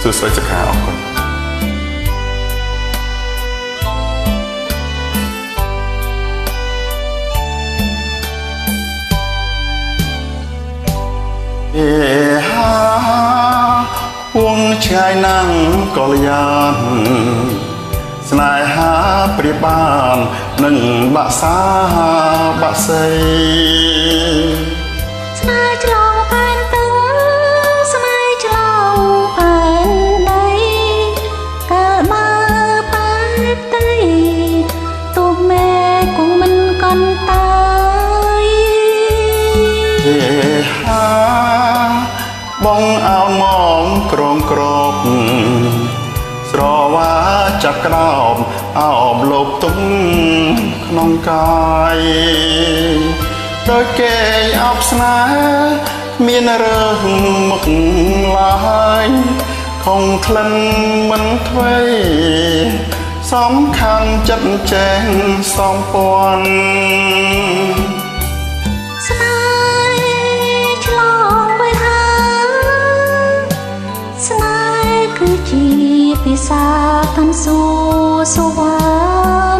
សួស្តីសុខាអរគុណហាវងឆ្ងាយណាំងកល្យានស្នេហាព្រាបាននឹងបាក់សាបាក់សីស្នេហ៍ឆ្លងផែនទឹកស្នេហ៍ឆ្លងផែនដីកាលបើបែបដីទូកមេគង់មិនកន់តាយហាបងអោនមកក្រងក្របស្រវាចាប់ក្រោបអោបលោកទុំក្នុងកាយដោយគេអបស្នេហ៍មានរើសមុខឡើយខំក្លិនមិនធ្វេសំខាន់ចិត្តចែងសំពាន់ស្នេហ៍ឆ្លងវេហាស្នេហ៍គឺជាភាសាកាន់សួរសវ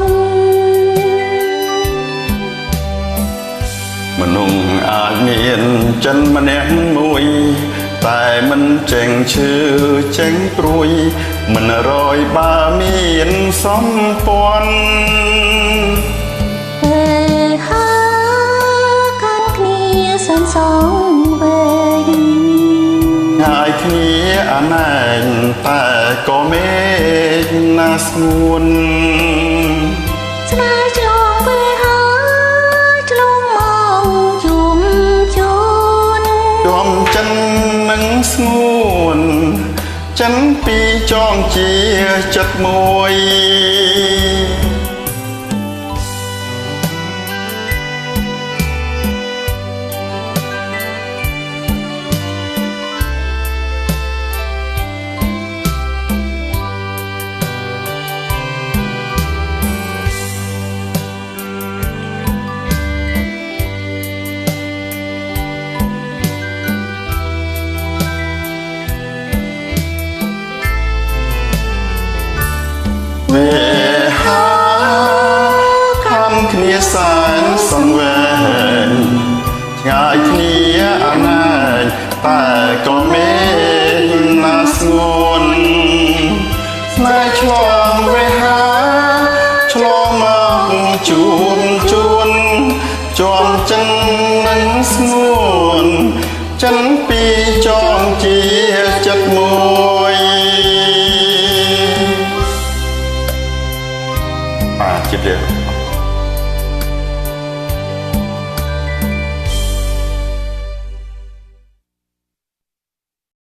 ណ្ណមនុស្សអាចមានចិនម្នាក់មួយតែមិនចេញឈឺចេញព្រួយមិនរយបើមានសំពាន់ពេលហាកាន់គ្នាសន្សងវែងហើយគ្នាអណែងតែក៏មេឃណាស្ងួនស្នេហ៍ឆ្លងវេហាឆ្លងមកជុំជួនយំចិននឹងស្ងួនចិនពីរចងជាចិត្តមួយវេហាខំគ្នាសែនសង្វេងឆ្ងាយគ្នាអណែងតែក៏មេឃណាស្ងួនស្នេហ៍ឆ្លងវេហាឆ្លងមកជួបជួនជាប់ចិននឹងស្ងួនចិនពីរចងជាចិត្តមួយជិតទៀត